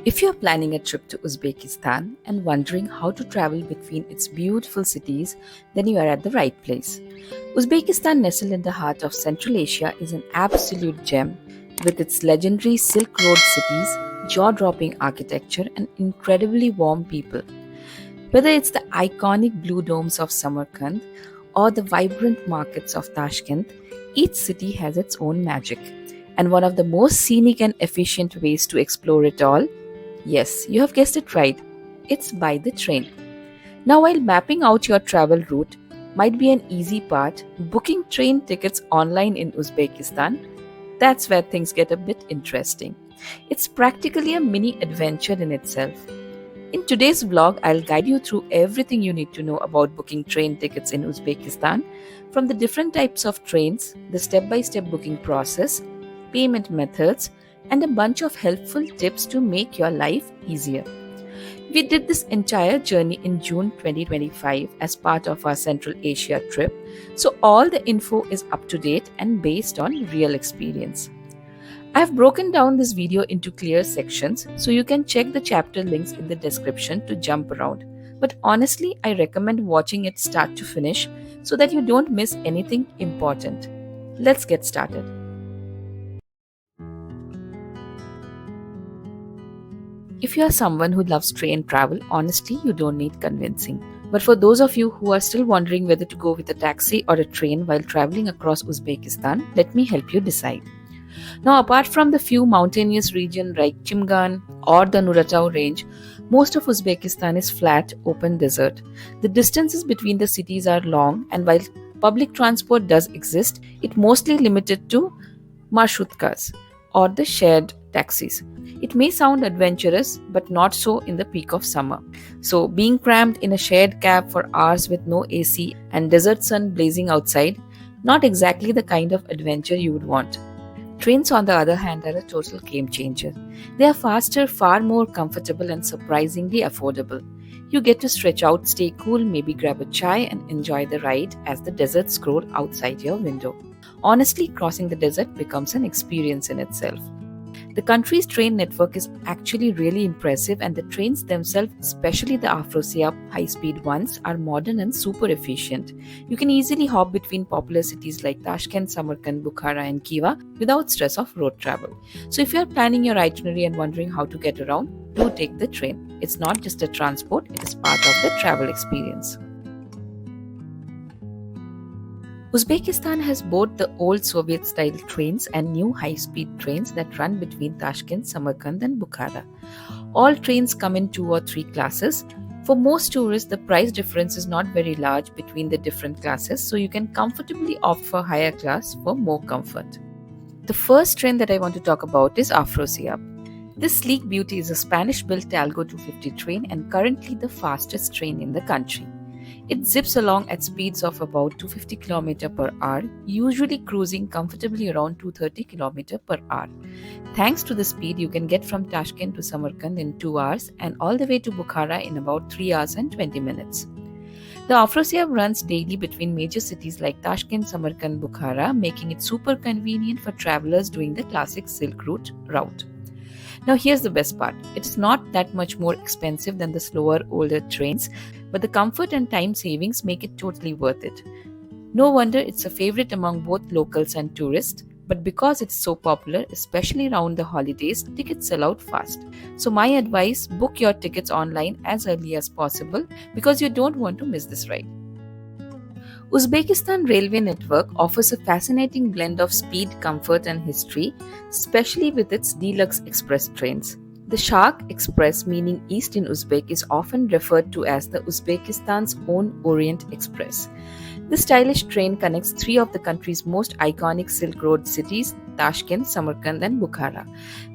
If you're planning a trip to Uzbekistan and wondering how to travel between its beautiful cities, then you are at the right place. Uzbekistan, nestled in the heart of Central Asia, is an absolute gem with its legendary Silk Road cities, jaw dropping architecture, and incredibly warm people. Whether it's the iconic blue domes of Samarkand or the vibrant markets of Tashkent, each city has its own magic. And one of the most scenic and efficient ways to explore it all, yes, you have guessed it right, it's by the train. Now, while mapping out your travel route might be an easy part, booking train tickets online in Uzbekistan, that's where things get a bit interesting. It's practically a mini adventure in itself. In today's vlog, I'll guide you through everything you need to know about booking train tickets in Uzbekistan, from the different types of trains, the step-by-step booking process, payment methods, and a bunch of helpful tips to make your life easier. We did this entire journey in June 2025 as part of our Central Asia trip, so all the info is up to date and based on real experience. I have broken down this video into clear sections so you can check the chapter links in the description to jump around. But honestly, I recommend watching it start to finish so that you don't miss anything important. Let's get started. If you are someone who loves train travel, honestly, you don't need convincing. But for those of you who are still wondering whether to go with a taxi or a train while traveling across Uzbekistan, let me help you decide. Now, apart from the few mountainous regions like Chimgan or the Nuratau range, most of Uzbekistan is flat, open desert. The distances between the cities are long, and while public transport does exist, it mostly limited to marshutkas or the shared taxis. It may sound adventurous, but not so in the peak of summer. So, being crammed in a shared cab for hours with no AC and desert sun blazing outside, not exactly the kind of adventure you would want. Trains, on the other hand, are a total game changer. They are faster, far more comfortable, and surprisingly affordable. You get to stretch out, stay cool, maybe grab a chai, and enjoy the ride as the desert scrolls outside your window. Honestly, crossing the desert becomes an experience in itself. The country's train network is actually really impressive, and the trains themselves, especially the Afrosiyob high-speed ones, are modern and super efficient. You can easily hop between popular cities like Tashkent, Samarkand, Bukhara, and Khiva without stress of road travel. So if you are planning your itinerary and wondering how to get around, do take the train. It's not just a transport, it is part of the travel experience. Uzbekistan has both the old Soviet-style trains and new high-speed trains that run between Tashkent, Samarkand and Bukhara. All trains come in 2 or 3 classes. For most tourists, the price difference is not very large between the different classes, so you can comfortably opt for higher class for more comfort. The first train that I want to talk about is Afrosiyob. This sleek beauty is a Spanish-built Talgo 250 train and currently the fastest train in the country. It zips along at speeds of about 250 km per hour, usually cruising comfortably around 230 km per hour. Thanks to the speed, you can get from Tashkent to Samarkand in 2 hours and all the way to Bukhara in about 3 hours and 20 minutes. The Afrosiyob runs daily between major cities like Tashkent, Samarkand, Bukhara, making it super convenient for travelers doing the classic Silk route. Now here's the best part. It is not that much more expensive than the slower, older trains, but the comfort and time savings make it totally worth it. No wonder it's a favorite among both locals and tourists, but because it's so popular, especially around the holidays, tickets sell out fast. So my advice, book your tickets online as early as possible because you don't want to miss this ride. Uzbekistan Railway Network offers a fascinating blend of speed, comfort and history, especially with its deluxe express trains. The Sharq Express, meaning East in Uzbek, is often referred to as the Uzbekistan's own Orient Express. This stylish train connects 3 of the country's most iconic Silk Road cities, Tashkent, Samarkand and Bukhara.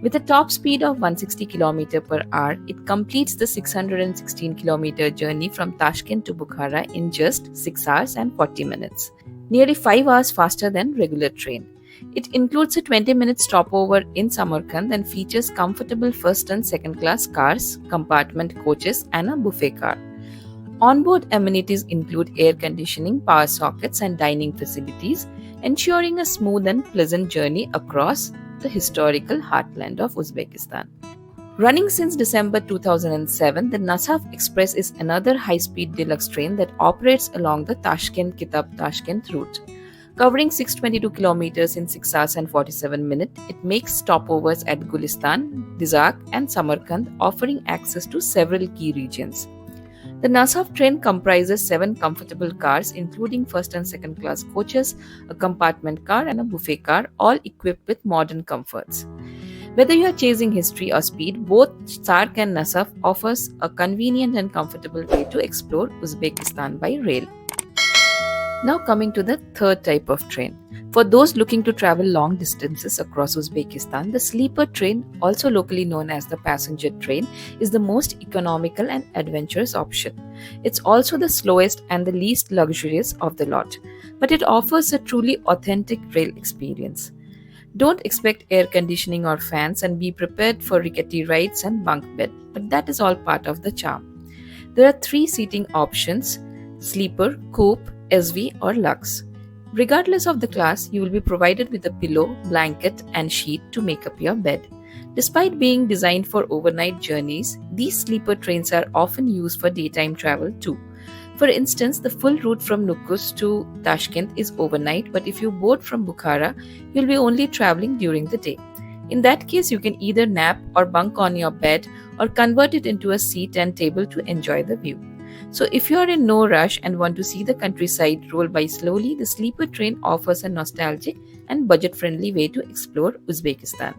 With a top speed of 160 km per hour, it completes the 616 km journey from Tashkent to Bukhara in just 6 hours and 40 minutes, nearly 5 hours faster than regular train. It includes a 20-minute stopover in Samarkand and features comfortable first and second class cars, compartment coaches and a buffet car. Onboard amenities include air conditioning, power sockets and dining facilities, ensuring a smooth and pleasant journey across the historical heartland of Uzbekistan. Running since December 2007, the Nasaf Express is another high-speed deluxe train that operates along the Tashkent-Kitab-Tashkent route. Covering 622 kilometers in 6 hours and 47 minutes, it makes stopovers at Gulistan, Dizak, and Samarkand, offering access to several key regions. The Nasaf train comprises 7 comfortable cars, including first and second class coaches, a compartment car, and a buffet car, all equipped with modern comforts. Whether you are chasing history or speed, both Sharq and Nasaf offers a convenient and comfortable way to explore Uzbekistan by rail. Now coming to the third type of train. For those looking to travel long distances across Uzbekistan, the sleeper train, also locally known as the passenger train, is the most economical and adventurous option. It's also the slowest and the least luxurious of the lot, but it offers a truly authentic rail experience. Don't expect air conditioning or fans and be prepared for rickety rides and bunk bed, but that is all part of the charm. There are 3 seating options: sleeper, coupe, SV or Lux. Regardless of the class, you will be provided with a pillow, blanket and sheet to make up your bed. Despite being designed for overnight journeys, these sleeper trains are often used for daytime travel too. For instance, the full route from Nukus to Tashkent is overnight, but if you board from Bukhara, you'll be only traveling during the day. In that case, you can either nap or bunk on your bed or convert it into a seat and table to enjoy the view. So if you are in no rush and want to see the countryside roll by slowly, the sleeper train offers a nostalgic and budget-friendly way to explore Uzbekistan.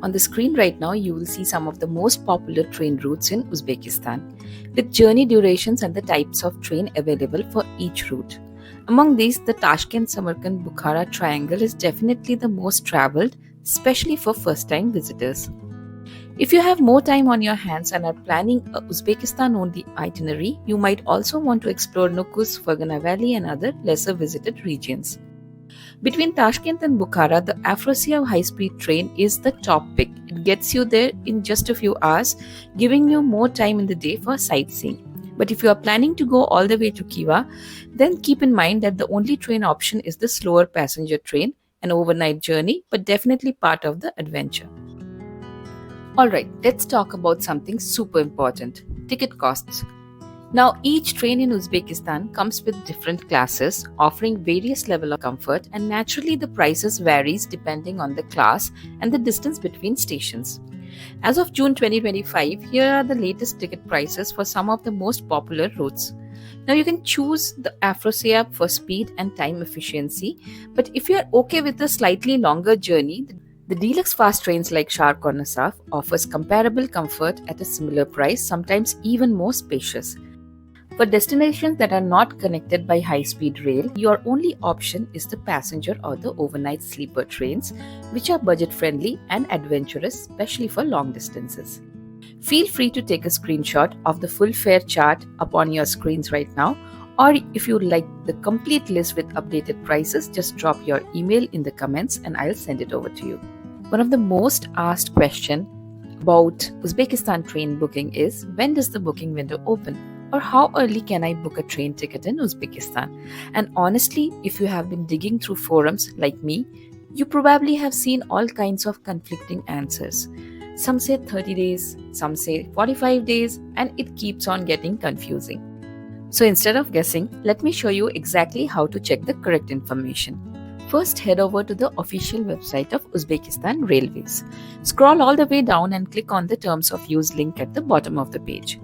On the screen right now, you will see some of the most popular train routes in Uzbekistan, with journey durations and the types of train available for each route. Among these, the Tashkent-Samarkand-Bukhara triangle is definitely the most traveled, especially for first-time visitors. If you have more time on your hands and are planning a Uzbekistan-only itinerary, you might also want to explore Nukus, Fergana Valley and other lesser visited regions. Between Tashkent and Bukhara, the Afrosiyob high-speed train is the top pick. It gets you there in just a few hours, giving you more time in the day for sightseeing. But if you are planning to go all the way to Khiva, then keep in mind that the only train option is the slower passenger train, an overnight journey, but definitely part of the adventure. Alright, let's talk about something super important: ticket costs. Now, each train in Uzbekistan comes with different classes, offering various levels of comfort, and naturally the prices varies depending on the class and the distance between stations. As of June 2025, here are the latest ticket prices for some of the most popular routes. Now you can choose the Afrosiyob for speed and time efficiency, but if you are okay with a slightly longer journey, the deluxe fast trains like Sharq or Nasaf offers comparable comfort at a similar price, sometimes even more spacious. For destinations that are not connected by high-speed rail, your only option is the passenger or the overnight sleeper trains, which are budget-friendly and adventurous, especially for long distances. Feel free to take a screenshot of the full fare chart up on your screens right now, or if you like the complete list with updated prices, just drop your email in the comments and I'll send it over to you. One of the most asked questions about Uzbekistan train booking is, when does the booking window open? Or how early can I book a train ticket in Uzbekistan? And honestly, if you have been digging through forums like me, you probably have seen all kinds of conflicting answers. Some say 30 days, some say 45 days, and it keeps on getting confusing. So instead of guessing, let me show you exactly how to check the correct information. First, head over to the official website of Uzbekistan Railways. Scroll all the way down and click on the Terms of Use link at the bottom of the page.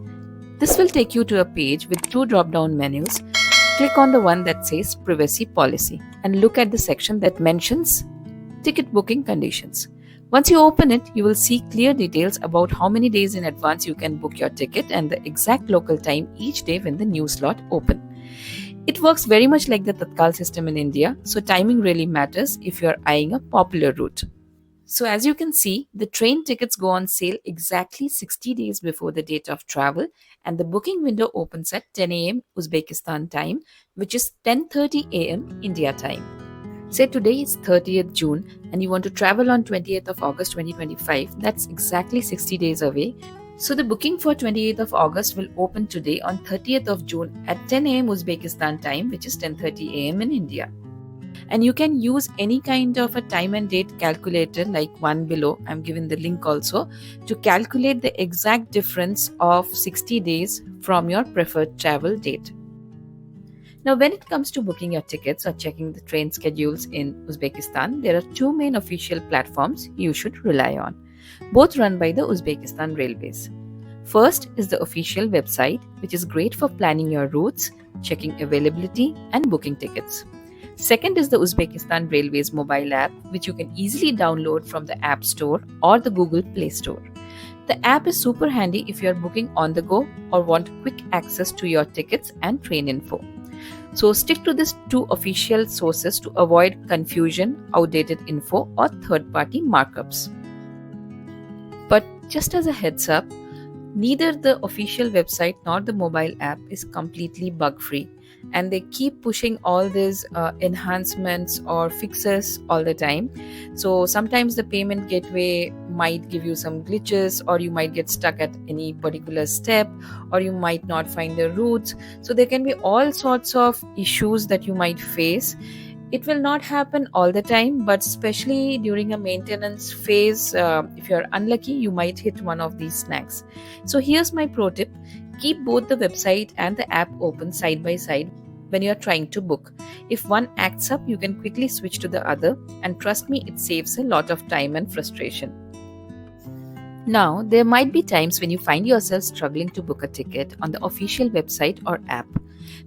This will take you to a page with 2 drop-down menus. Click on the one that says Privacy Policy and look at the section that mentions Ticket Booking Conditions. Once you open it, you will see clear details about how many days in advance you can book your ticket and the exact local time each day when the new slot opens. It works very much like the Tatkal system in India, so timing really matters if you are eyeing a popular route. So as you can see, the train tickets go on sale exactly 60 days before the date of travel, and the booking window opens at 10 a.m. Uzbekistan time, which is 10:30 a.m. India time. Say today is 30th June and you want to travel on 20th of August 2025, that's exactly 60 days away. So the booking for 28th of August will open today on 30th of June at 10 a.m. Uzbekistan time, which is 10:30 a.m. in India. And you can use any kind of a time and date calculator like one below. I'm giving the link also to calculate the exact difference of 60 days from your preferred travel date. Now, when it comes to booking your tickets or checking the train schedules in Uzbekistan, there are two main official platforms you should rely on, both run by the Uzbekistan Railways. First is the official website, which is great for planning your routes, checking availability, and booking tickets. Second is the Uzbekistan Railways mobile app, which you can easily download from the App Store or the Google Play Store. The app is super handy if you are booking on the go or want quick access to your tickets and train info. So stick to these two official sources to avoid confusion, outdated info, or third-party markups. But just as a heads up, neither the official website nor the mobile app is completely bug-free, and they keep pushing all these enhancements or fixes all the time. So sometimes the payment gateway might give you some glitches, or you might get stuck at any particular step, or you might not find the routes. So there can be all sorts of issues that you might face. It will not happen all the time, but especially during a maintenance phase, if you're unlucky, you might hit one of these snags. So here's my pro tip: keep both the website and the app open side by side when you're trying to book. If one acts up, you can quickly switch to the other, and trust me, it saves a lot of time and frustration. Now, there might be times when you find yourself struggling to book a ticket on the official website or app.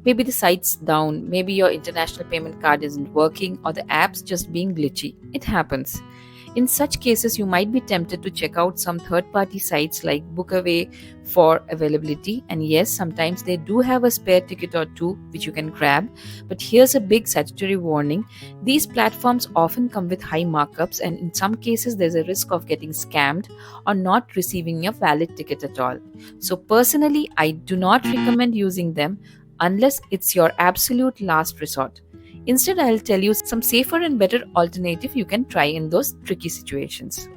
Maybe the site's down, maybe your international payment card isn't working, or the app's just being glitchy. It happens. In such cases, you might be tempted to check out some third-party sites like Bookaway for availability. And yes, sometimes they do have a spare ticket or two which you can grab. But here's a big statutory warning. These platforms often come with high markups, and in some cases, there's a risk of getting scammed or not receiving a valid ticket at all. So personally, I do not recommend using them unless it's your absolute last resort. Instead, I'll tell you some safer and better alternative you can try in those tricky situations.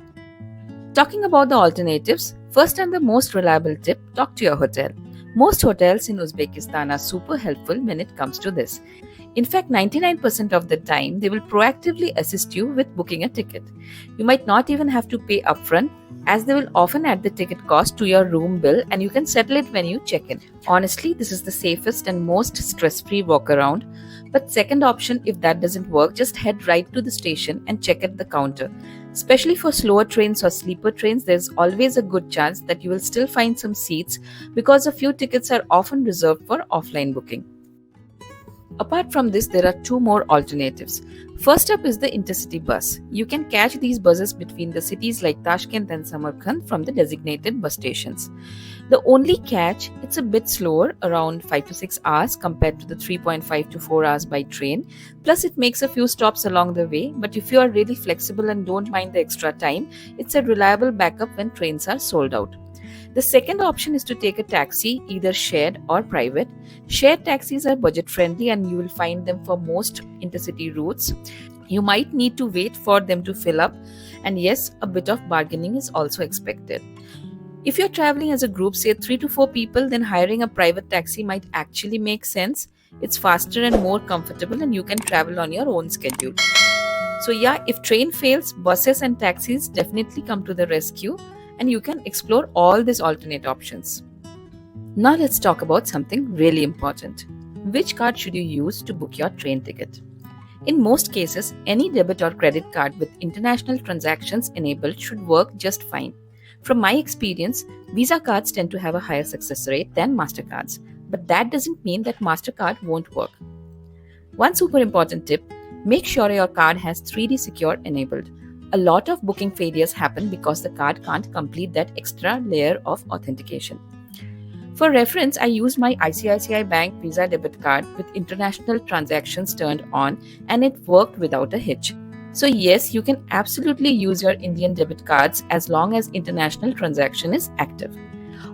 Talking about the alternatives, first and the most reliable tip, talk to your hotel. Most hotels in Uzbekistan are super helpful when it comes to this. In fact, 99% of the time, they will proactively assist you with booking a ticket. You might not even have to pay upfront, as they will often add the ticket cost to your room bill, and you can settle it when you check in. Honestly, this is the safest and most stress-free walk-around. But second option, if that doesn't work, just head right to the station and check at the counter. Especially for slower trains or sleeper trains, there's always a good chance that you will still find some seats, because a few tickets are often reserved for offline booking. Apart from this, there are two more alternatives. First up is the intercity bus. You can catch these buses between the cities like Tashkent and Samarkand from the designated bus stations. The only catch, it's a bit slower, around 5 to 6 hours compared to the 3.5 to 4 hours by train. Plus, it makes a few stops along the way, but if you are really flexible and don't mind the extra time, it's a reliable backup when trains are sold out. The second option is to take a taxi, either shared or private. Shared taxis are budget friendly, and you will find them for most intercity routes. You might need to wait for them to fill up, and yes, a bit of bargaining is also expected. If you're traveling as a group, say 3 to 4 people, then hiring a private taxi might actually make sense. It's faster and more comfortable, and you can travel on your own schedule. So yeah, if train fails, buses and taxis definitely come to the rescue, and you can explore all these alternate options. Now let's talk about something really important. Which card should you use to book your train ticket? In most cases, any debit or credit card with international transactions enabled should work just fine. From my experience, Visa cards tend to have a higher success rate than MasterCards, but that doesn't mean that MasterCard won't work. One super important tip: make sure your card has 3D Secure enabled. A lot of booking failures happen because the card can't complete that extra layer of authentication. For reference, I used my ICICI Bank Visa debit card with international transactions turned on, and it worked without a hitch. So yes, you can absolutely use your Indian debit cards as long as international transaction is active.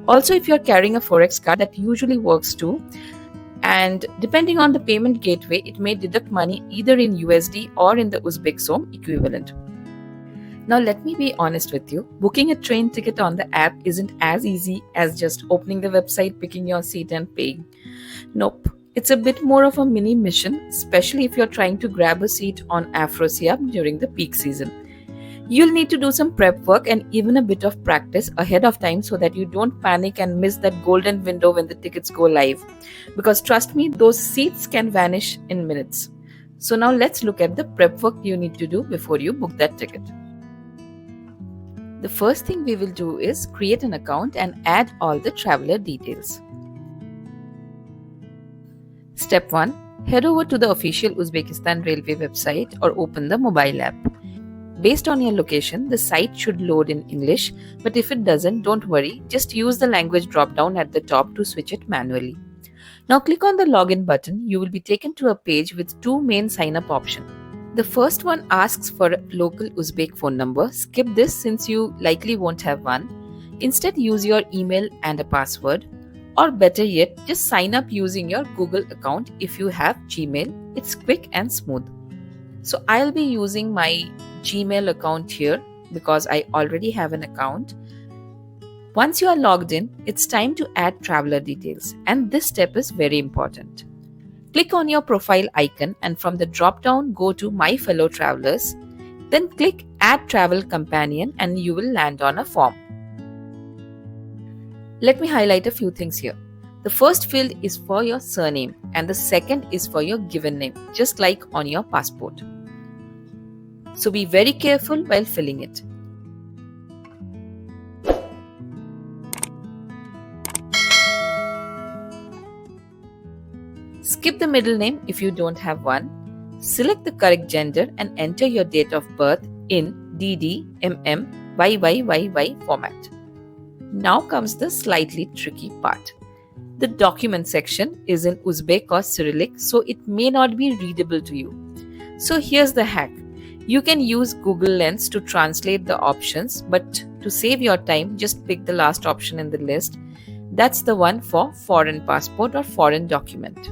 Also, if you're carrying a Forex card, that usually works too. And depending on the payment gateway, it may deduct money either in USD or in the Uzbek Som equivalent. Now let me be honest with you, booking a train ticket on the app isn't as easy as just opening the website, picking your seat and paying. Nope. It's a bit more of a mini mission, especially if you're trying to grab a seat on Afrosiyob during the peak season. You'll need to do some prep work and even a bit of practice ahead of time so that you don't panic and miss that golden window when the tickets go live. Because trust me, those seats can vanish in minutes. So now let's look at the prep work you need to do before you book that ticket. The first thing we will do is create an account and add all the traveler details. Step 1. Head over to the official Uzbekistan Railway website or open the mobile app. Based on your location, the site should load in English, but if it doesn't, don't worry, just use the language drop-down at the top to switch it manually. Now click on the login button. You will be taken to a page with two main sign-up options. The first one asks for a local Uzbek phone number. Skip this since you likely won't have one. Instead, use your email and a password. Or better yet, just sign up using your Google account if you have Gmail. It's quick and smooth. So I'll be using my Gmail account here because I already have an account. Once you are logged in, it's time to add traveler details, and this step is very important. Click on your profile icon and from the drop-down go to My Fellow Travelers. Then click Add Travel Companion and you will land on a form. Let me highlight a few things here. The first field is for your surname and the second is for your given name, just like on your passport. So be very careful while filling it. Skip the middle name if you don't have one. Select the correct gender and enter your date of birth in DD, MM, YYYY format. Now comes the slightly tricky part. The document section is in Uzbek or Cyrillic, so it may not be readable to you. So here's the hack. You can use Google Lens to translate the options, but to save your time, just pick the last option in the list. That's the one for foreign passport or foreign document.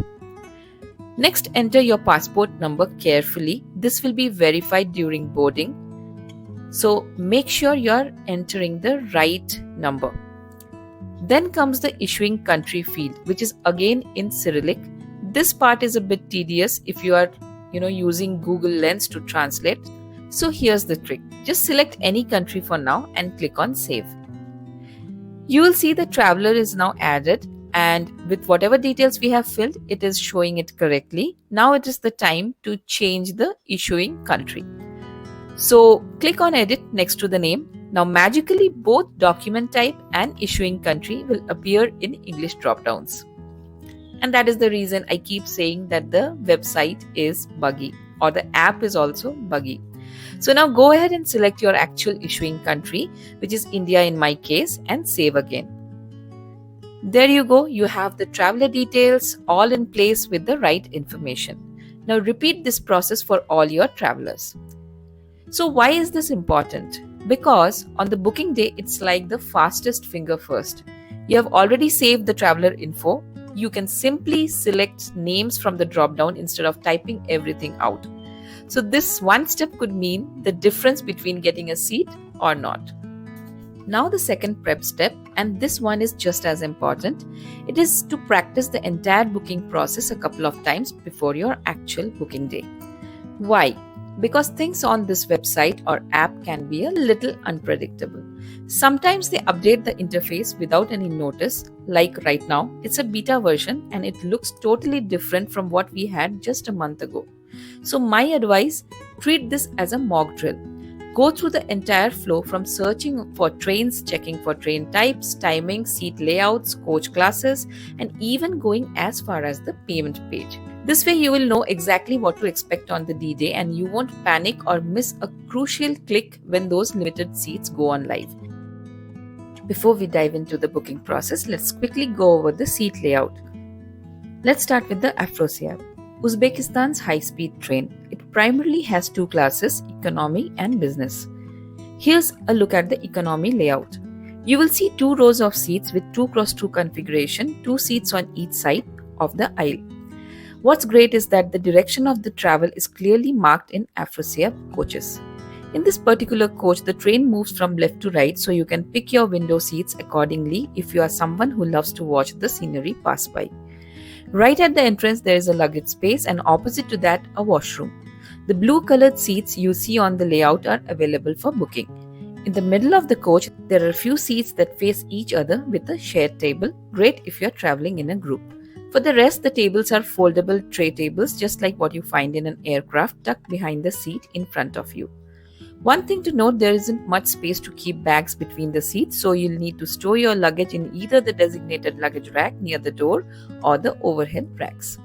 Next, enter your passport number carefully. This will be verified during boarding. So make sure you're entering the right number. Then comes the issuing country field, which is again in Cyrillic. This part is a bit tedious if you are using Google Lens to translate. So here's the trick. Just select any country for now and click on Save. You will see the traveler is now added, and with whatever details we have filled, it is showing it correctly. Now it is the time to change the issuing country. So click on Edit next to the name. Now magically both document type and issuing country will appear in English drop-downs. And that is the reason I keep saying that the website is buggy or the app is also buggy. So now go ahead and select your actual issuing country, which is India in my case, and save again. There you go, you have the traveler details all in place with the right information. Now repeat this process for all your travelers. So why is this important? Because on the booking day, it's like the fastest finger first. You have already saved the traveler info. You can simply select names from the drop-down instead of typing everything out. So this one step could mean the difference between getting a seat or not. Now the second prep step, and this one is just as important. It is to practice the entire booking process a couple of times before your actual booking day. Why? Because things on this website or app can be a little unpredictable. Sometimes they update the interface without any notice, like right now, it's a beta version and it looks totally different from what we had just a month ago. So my advice, treat this as a mock drill. Go through the entire flow from searching for trains, checking for train types, timing, seat layouts, coach classes, and even going as far as the payment page. This way you will know exactly what to expect on the D-Day and you won't panic or miss a crucial click when those limited seats go on live. Before we dive into the booking process, let's quickly go over the seat layout. Let's start with the Afrosiyob, Uzbekistan's high-speed train. It primarily has two classes, economy and business. Here's a look at the economy layout. You will see two rows of seats with 2x2 configuration, 2 seats on each side of the aisle. What's great is that the direction of the travel is clearly marked in Afrosiyob coaches. In this particular coach, the train moves from left to right, so you can pick your window seats accordingly if you are someone who loves to watch the scenery pass by. Right at the entrance, there is a luggage space, and opposite to that, a washroom. The blue colored seats you see on the layout are available for booking. In the middle of the coach, there are a few seats that face each other with a shared table, great if you're traveling in a group. For the rest, the tables are foldable tray tables, just like what you find in an aircraft, tucked behind the seat in front of you. One thing to note, there isn't much space to keep bags between the seats, so you'll need to store your luggage in either the designated luggage rack near the door or the overhead racks.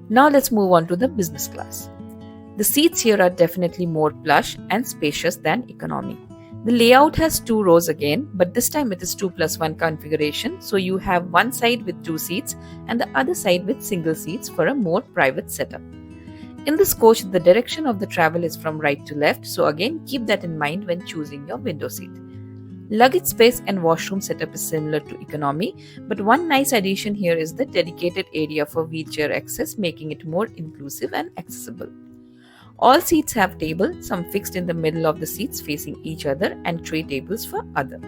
Now let's move on to the business class. The seats here are definitely more plush and spacious than economy. The layout has 2 rows again, but this time it is 2+1 configuration, so you have one side with 2 seats and the other side with single seats for a more private setup. In this coach, the direction of the travel is from right to left, so again keep that in mind when choosing your window seat. Luggage space and washroom setup is similar to economy, but one nice addition here is the dedicated area for wheelchair access, making it more inclusive and accessible. All seats have tables, some fixed in the middle of the seats facing each other, and tray tables for other.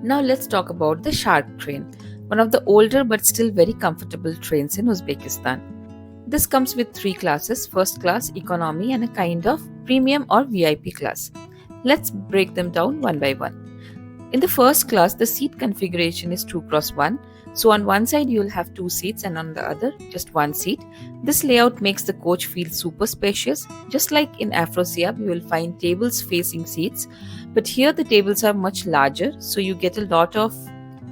Now let's talk about the Sharq train, one of the older but still very comfortable trains in Uzbekistan. This comes with 3 classes: first class, economy, and a kind of premium or VIP class. Let's break them down one by one. In the first class, the seat configuration is 2x1. So on one side you'll have 2 seats and on the other just 1 seat. This layout makes the coach feel super spacious. Just like in Afrosiyob, you will find tables facing seats, but here the tables are much larger, so you get a lot of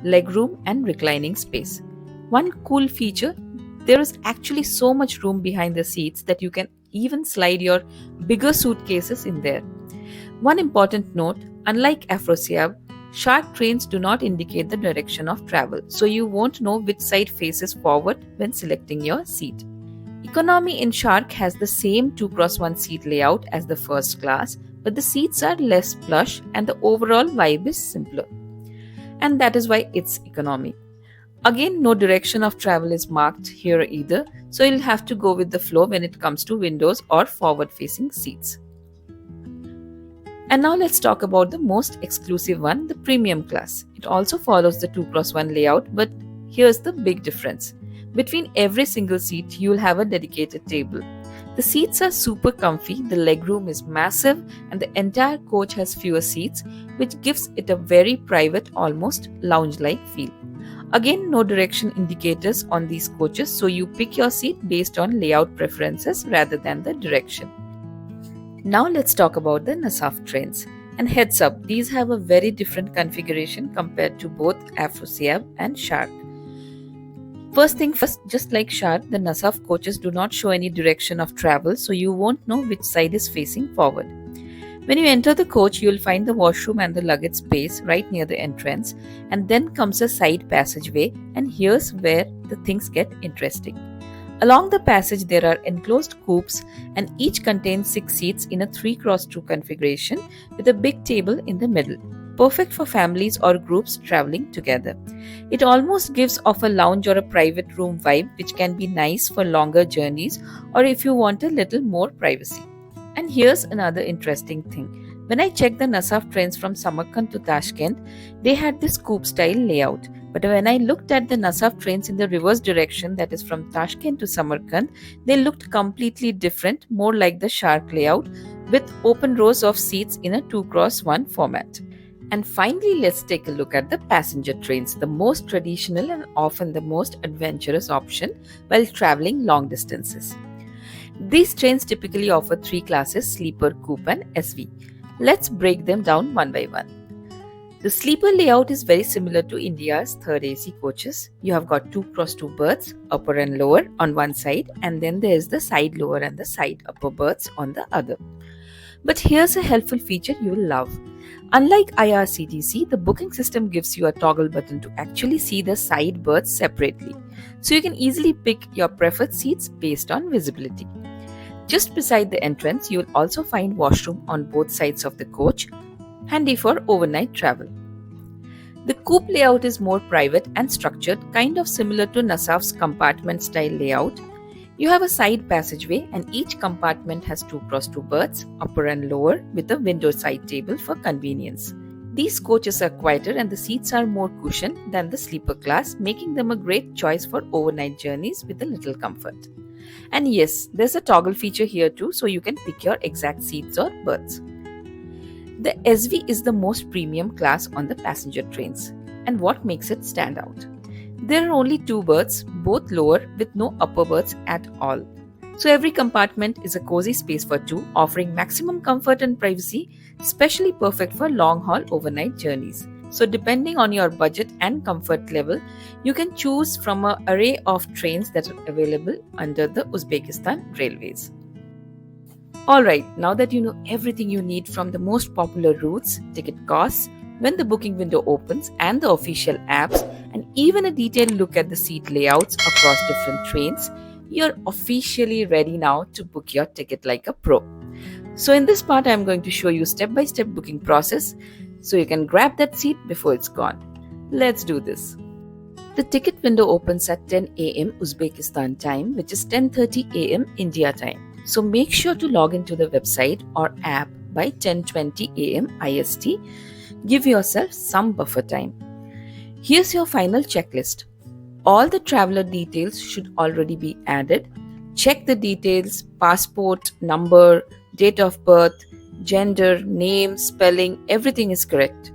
legroom and reclining space. One cool feature, there is actually so much room behind the seats that you can even slide your bigger suitcases in there. One important note, unlike Afrosiyob, Sharq trains do not indicate the direction of travel, so you won't know which side faces forward when selecting your seat. Economy in Sharq has the same 2x1 seat layout as the first class, but the seats are less plush and the overall vibe is simpler. And that is why it's economy. Again, no direction of travel is marked here either, so you'll have to go with the flow when it comes to windows or forward-facing seats. And now let's talk about the most exclusive one, the premium class. It also follows the 2x1 layout, but here's the big difference. Between every single seat, you'll have a dedicated table. The seats are super comfy, the legroom is massive, and the entire coach has fewer seats, which gives it a very private, almost lounge-like feel. Again, no direction indicators on these coaches, so you pick your seat based on layout preferences rather than the direction. Now let's talk about the Nasaf trains. And heads up, these have a very different configuration compared to both Afrosiyob and Sharq. First thing first, just like Sharq, the Nasaf coaches do not show any direction of travel, so you won't know which side is facing forward. When you enter the coach, you will find the washroom and the luggage space right near the entrance, and then comes a side passageway, and here's where the things get interesting. Along the passage, there are enclosed coupes, and each contains 6 seats in a 3x2 configuration with a big table in the middle, perfect for families or groups traveling together. It almost gives off a lounge or a private room vibe, which can be nice for longer journeys or if you want a little more privacy. And here's another interesting thing. When I checked the Nasaf trains from Samarkand to Tashkent, they had this coupe style layout. But when I looked at the Nasaf trains in the reverse direction, that is from Tashkent to Samarkand, they looked completely different, more like the Sharq layout with open rows of seats in a 2x1 format. And finally, let's take a look at the passenger trains, the most traditional and often the most adventurous option while traveling long distances. These trains typically offer 3 classes: sleeper, coupe and SV. Let's break them down one by one. The sleeper layout is very similar to India's third AC coaches. You have got 2x2 berths, upper and lower on one side, and then there is the side lower and the side upper berths on the other. But here's a helpful feature you'll love. Unlike IRCTC, the booking system gives you a toggle button to actually see the side berths separately, so you can easily pick your preferred seats based on visibility. Just beside the entrance, you will also find washroom on both sides of the coach, handy for overnight travel. The coupe layout is more private and structured, kind of similar to Nasaf's compartment style layout. You have a side passageway and each compartment has 2x2 berths, upper and lower, with a window side table for convenience. These coaches are quieter and the seats are more cushioned than the sleeper class, making them a great choice for overnight journeys with a little comfort. And yes, there's a toggle feature here too, so you can pick your exact seats or berths. The SV is the most premium class on the passenger trains. And what makes it stand out? There are only two berths, both lower with no upper berths at all. So every compartment is a cozy space for two, offering maximum comfort and privacy, especially perfect for long-haul overnight journeys. So depending on your budget and comfort level, you can choose from an array of trains that are available under the Uzbekistan railways. Alright, now that you know everything you need from the most popular routes, ticket costs, when the booking window opens, and the official apps, and even a detailed look at the seat layouts across different trains, you're officially ready now to book your ticket like a pro. So in this part, I'm going to show you step-by-step booking process so you can grab that seat before it's gone. Let's do this. The ticket window opens at 10 a.m. Uzbekistan time, which is 10:30 a.m. India time. So make sure to log into the website or app by 10:20 a.m. IST. Give yourself some buffer time. Here's your final checklist. All the traveler details should already be added. Check the details: passport, number, date of birth, gender, name, spelling, everything is correct.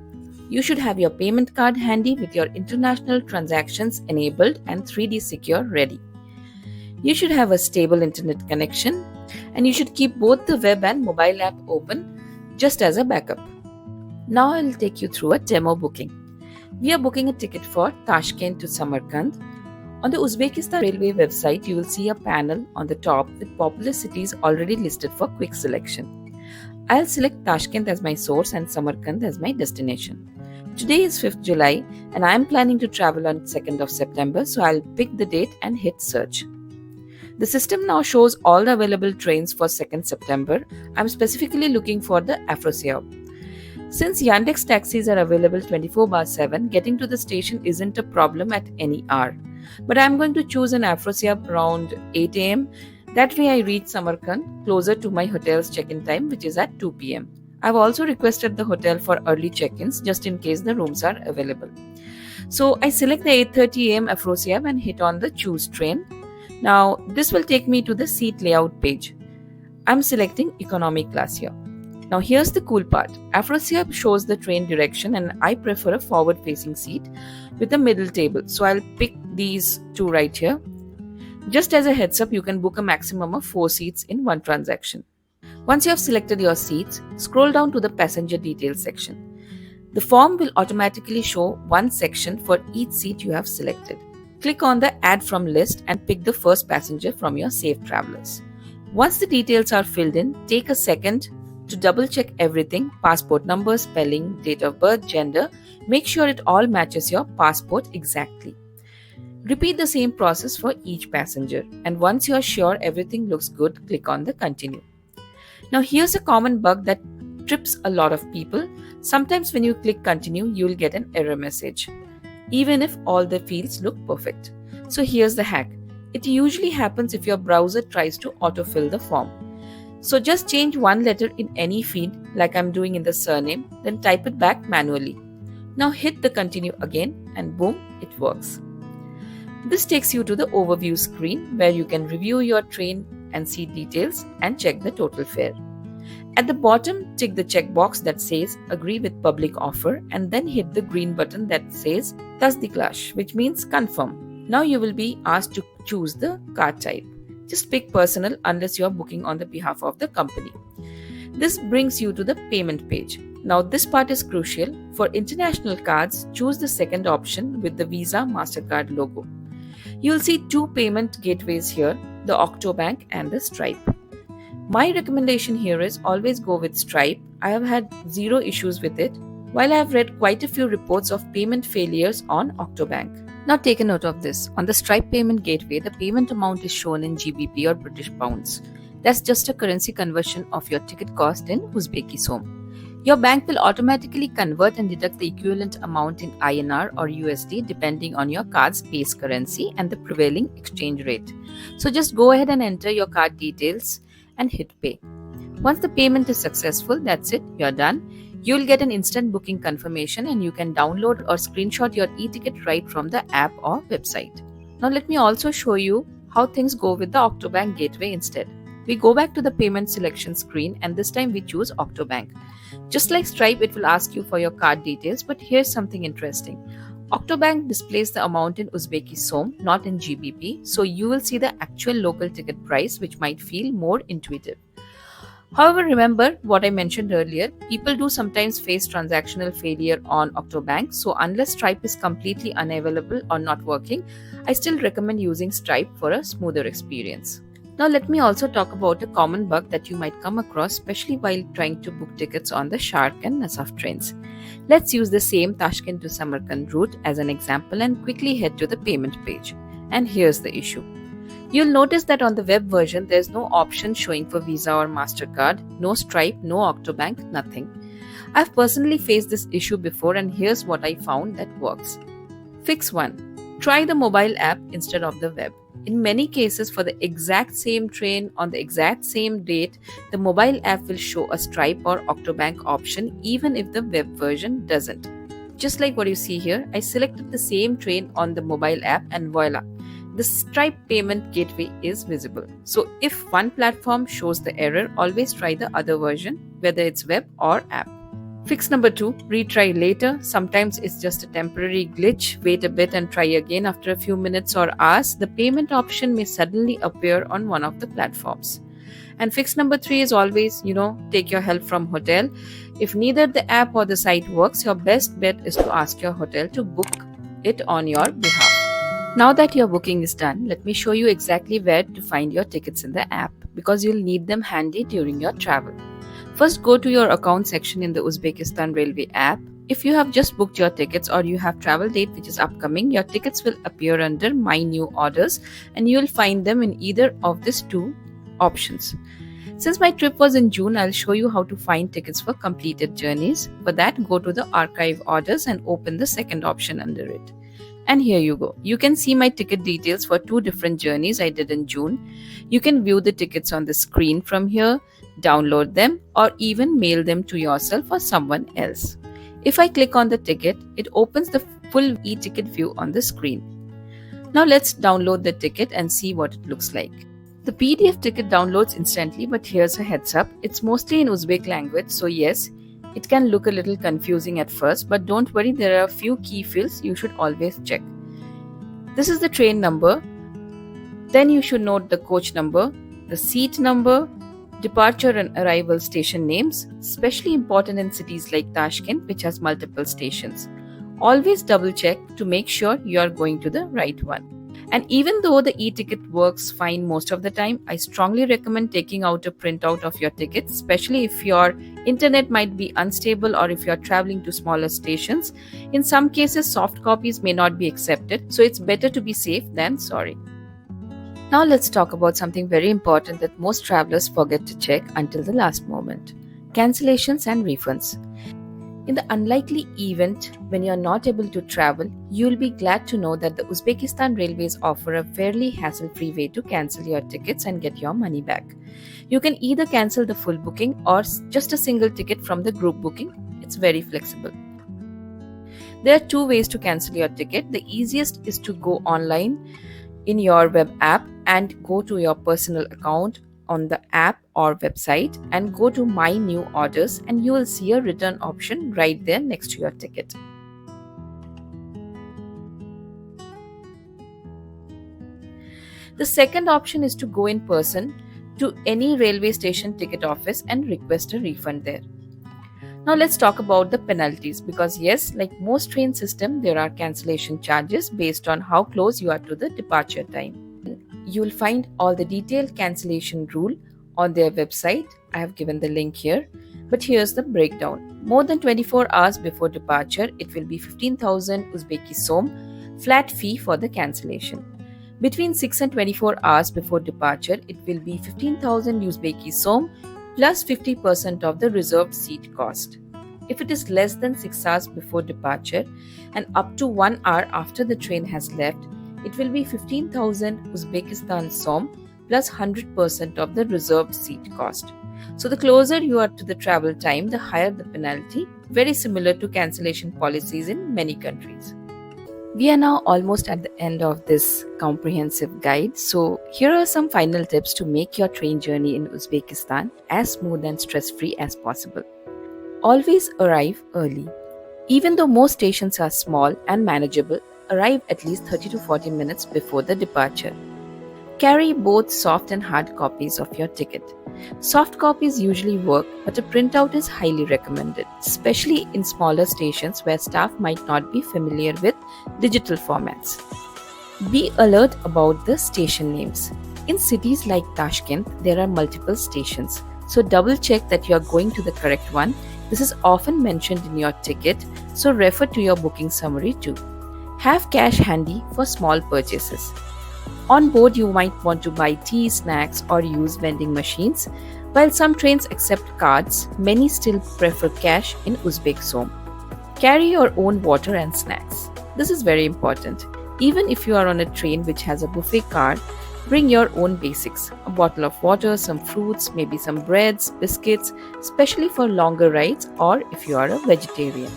You should have your payment card handy with your international transactions enabled and 3D secure ready. You should have a stable internet connection, and you should keep both the web and mobile app open just as a backup. Now I will take you through a demo booking. We are booking a ticket for Tashkent to Samarkand. On the Uzbekistan Railway website, you will see a panel on the top with popular cities already listed for quick selection. I'll select Tashkent as my source and Samarkand as my destination. Today is 5th July and I am planning to travel on 2nd of September, so I'll pick the date and hit search. The system now shows all the available trains for 2nd September. I'm specifically looking for the Afrosiyob. Since Yandex taxis are available 24/7, getting to the station isn't a problem at any hour. But I'm going to choose an Afrosiyob around 8 am. That way I reach Samarkand closer to my hotel's check-in time, which is at 2 pm. I've also requested the hotel for early check-ins just in case the rooms are available. So I select the 8:30 am Afrosiyob and hit on the choose train. Now this will take me to the seat layout page. I'm selecting economy class here. Now here's the cool part. Afrosiyob shows the train direction and I prefer a forward-facing seat with a middle table. So I'll pick these two right here. Just as a heads up, you can book a maximum of 4 seats in one transaction. Once you have selected your seats, scroll down to the passenger details section. The form will automatically show one section for each seat you have selected. Click on the Add From list and pick the first passenger from your saved travelers. Once the details are filled in, take a second to double check everything: passport number, spelling, date of birth, gender. Make sure it all matches your passport exactly. Repeat the same process for each passenger, and once you are sure everything looks good, click on the continue. Now here's a common bug that trips a lot of people. Sometimes when you click continue, you will get an error message, even if all the fields look perfect. So here's the hack. It usually happens if your browser tries to autofill the form. So just change one letter in any field, like I'm doing in the surname, then type it back manually. Now hit the continue again and boom, it works. This takes you to the overview screen where you can review your train and seat details and check the total fare. At the bottom, tick the checkbox that says agree with public offer and then hit the green button that says Tasdiklash, which means confirm. Now you will be asked to choose the card type. Just pick personal unless you are booking on the behalf of the company. This brings you to the payment page. Now this part is crucial. For international cards, choose the second option with the Visa MasterCard logo. You'll see two payment gateways here, the Octobank and the Stripe. My recommendation here is always go with Stripe. I have had zero issues with it, while I have read quite a few reports of payment failures on Octobank. Now take a note of this. On the Stripe payment gateway, the payment amount is shown in GBP or British pounds. That's just a currency conversion of your ticket cost in Uzbeki som. Your bank will automatically convert and deduct the equivalent amount in INR or USD depending on your card's base currency and the prevailing exchange rate. So just go ahead and enter your card details and hit pay. Once the payment is successful, that's it, you're done. You'll get an instant booking confirmation and you can download or screenshot your e-ticket right from the app or website. Now let me also show you how things go with the Octobank gateway instead. We go back to the payment selection screen and this time we choose Octobank. Just like Stripe, it will ask you for your card details, but here's something interesting. Octobank displays the amount in Uzbeki Som, not in GBP, so you will see the actual local ticket price, which might feel more intuitive. However, remember what I mentioned earlier, people do sometimes face transactional failure on Octobank, so unless Stripe is completely unavailable or not working, I still recommend using Stripe for a smoother experience. Now let me also talk about a common bug that you might come across, especially while trying to book tickets on the Sharq and Nasaf trains. Let's use the same Tashkent to Samarkand route as an example and quickly head to the payment page. And here's the issue. You'll notice that on the web version, there's no option showing for Visa or MasterCard, no Stripe, no Octobank, nothing. I've personally faced this issue before and here's what I found that works. Fix 1. Try the mobile app instead of the web. In many cases, for the exact same train on the exact same date, the mobile app will show a Stripe or Octobank option even if the web version doesn't. Just like what you see here, I selected the same train on the mobile app and voila! The Stripe payment gateway is visible. So if one platform shows the error, always try the other version, whether it's web or app. Fix number 2, retry later. Sometimes it's just a temporary glitch. Wait a bit and try again after a few minutes or hours. The payment option may suddenly appear on one of the platforms. And fix number 3 is always, take your help from hotel. If neither the app or the site works, your best bet is to ask your hotel to book it on your behalf. Now that your booking is done, let me show you exactly where to find your tickets in the app because you'll need them handy during your travel. First, go to your account section in the Uzbekistan Railway app. If you have just booked your tickets or you have travel date which is upcoming, your tickets will appear under My New Orders and you will find them in either of these two options. Since my trip was in June, I'll show you how to find tickets for completed journeys. For that, go to the Archive Orders and open the second option under it. And here you go. You can see my ticket details for 2 different journeys I did in June. You can view the tickets on the screen from here, download them, or even mail them to yourself or someone else. If I click on the ticket, it opens the full e-ticket view on the screen. Now let's download the ticket and see what it looks like. The PDF ticket downloads instantly, but here's a heads up. It's mostly in Uzbek language, so yes, it can look a little confusing at first, but don't worry, there are a few key fields you should always check. This is the train number. Then you should note the coach number, the seat number, departure and arrival station names, especially important in cities like Tashkent, which has multiple stations. Always double check to make sure you are going to the right one. And even though the e-ticket works fine most of the time, I strongly recommend taking out a printout of your ticket, especially if your internet might be unstable or if you are traveling to smaller stations. In some cases, soft copies may not be accepted, so it's better to be safe than sorry. Now let's talk about something very important that most travelers forget to check until the last moment: cancellations and refunds. In the unlikely event when you are not able to travel, you will be glad to know that the Uzbekistan Railways offer a fairly hassle-free way to cancel your tickets and get your money back. You can either cancel the full booking or just a single ticket from the group booking. It's very flexible. There are 2 ways to cancel your ticket. The easiest is to go online in your web app and go to your personal account on the app or website and go to My New Orders, and you will see a return option right there next to your ticket. The second option is to go in person to any railway station ticket office and request a refund there. Now let's talk about the penalties, because yes, like most train system, there are cancellation charges based on how close you are to the departure time. You will find all the detailed cancellation rule on their website. I have given the link here, but here's the breakdown. More than 24 hours before departure, it will be 15,000 Uzbeki Som, flat fee for the cancellation. Between 6 and 24 hours before departure, it will be 15,000 Uzbeki Som plus 50% of the reserved seat cost. If it is less than 6 hours before departure and up to 1 hour after the train has left, it will be 15,000 Uzbekistan Som plus 100% of the reserved seat cost. So the closer you are to the travel time, the higher the penalty, very similar to cancellation policies in many countries. We are now almost at the end of this comprehensive guide, so here are some final tips to make your train journey in Uzbekistan as smooth and stress-free as possible. Always arrive early. Even though most stations are small and manageable, arrive at least 30 to 40 minutes before the departure. Carry both soft and hard copies of your ticket. Soft copies usually work, but a printout is highly recommended, especially in smaller stations where staff might not be familiar with digital formats. Be alert about the station names. In cities like Tashkent, there are multiple stations, so double check that you are going to the correct one. This is often mentioned in your ticket, so refer to your booking summary too. Have cash handy for small purchases. On board, you might want to buy tea, snacks, or use vending machines. While some trains accept cards, many still prefer cash in Uzbekistan. Carry your own water and snacks. This is very important. Even if you are on a train which has a buffet card, bring your own basics. A bottle of water, some fruits, maybe some breads, biscuits, especially for longer rides or if you are a vegetarian.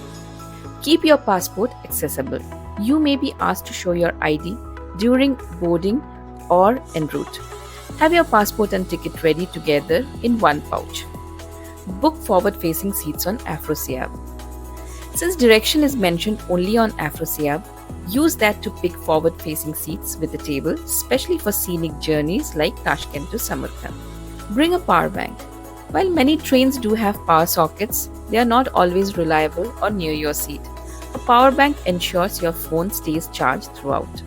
Keep your passport accessible. You may be asked to show your ID during boarding or en route. Have your passport and ticket ready together in one pouch. Book forward-facing seats on Afrosiyob. Since direction is mentioned only on Afrosiyob, use that to pick forward-facing seats with a table, especially for scenic journeys like Tashkent to Samarkand. Bring a power bank. While many trains do have power sockets, they are not always reliable or near your seat. A power bank ensures your phone stays charged throughout.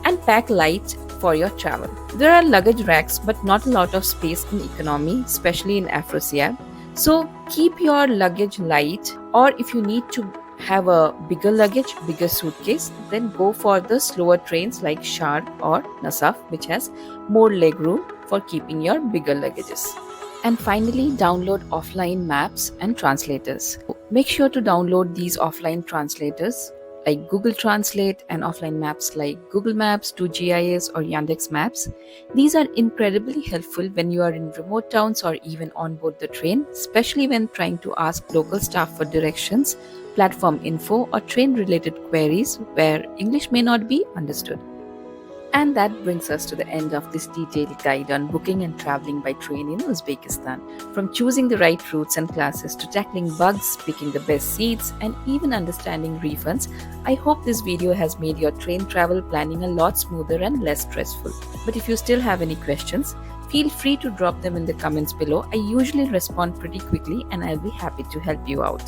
And pack light for your travel. There are luggage racks but not a lot of space in economy, especially in Afrosiyob. So keep your luggage light, or if you need to have a bigger luggage, bigger suitcase, then go for the slower trains like Sharq or Nasaf, which has more legroom for keeping your bigger luggages. And finally, download offline maps and translators. Make sure to download these offline translators like Google Translate and offline maps like Google Maps, 2GIS or Yandex Maps. These are incredibly helpful when you are in remote towns or even on board the train, especially when trying to ask local staff for directions, platform info or train related queries where English may not be understood. And that brings us to the end of this detailed guide on booking and traveling by train in Uzbekistan. From choosing the right routes and classes to tackling bugs, picking the best seats, and even understanding refunds, I hope this video has made your train travel planning a lot smoother and less stressful. But if you still have any questions, feel free to drop them in the comments below. I usually respond pretty quickly and I'll be happy to help you out.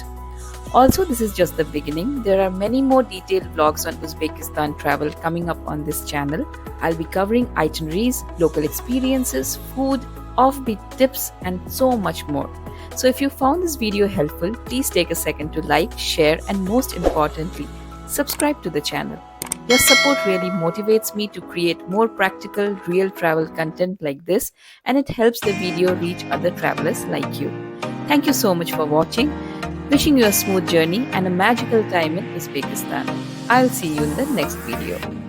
Also, this is just the beginning. There are many more detailed vlogs on Uzbekistan travel coming up on this channel. I'll be covering itineraries, local experiences, food, offbeat tips, and so much more. So if you found this video helpful, please take a second to like, share, and most importantly, subscribe to the channel. Your support really motivates me to create more practical, real travel content like this, and it helps the video reach other travelers like you. Thank you so much for watching. Wishing you a smooth journey and a magical time in Uzbekistan. I'll see you in the next video.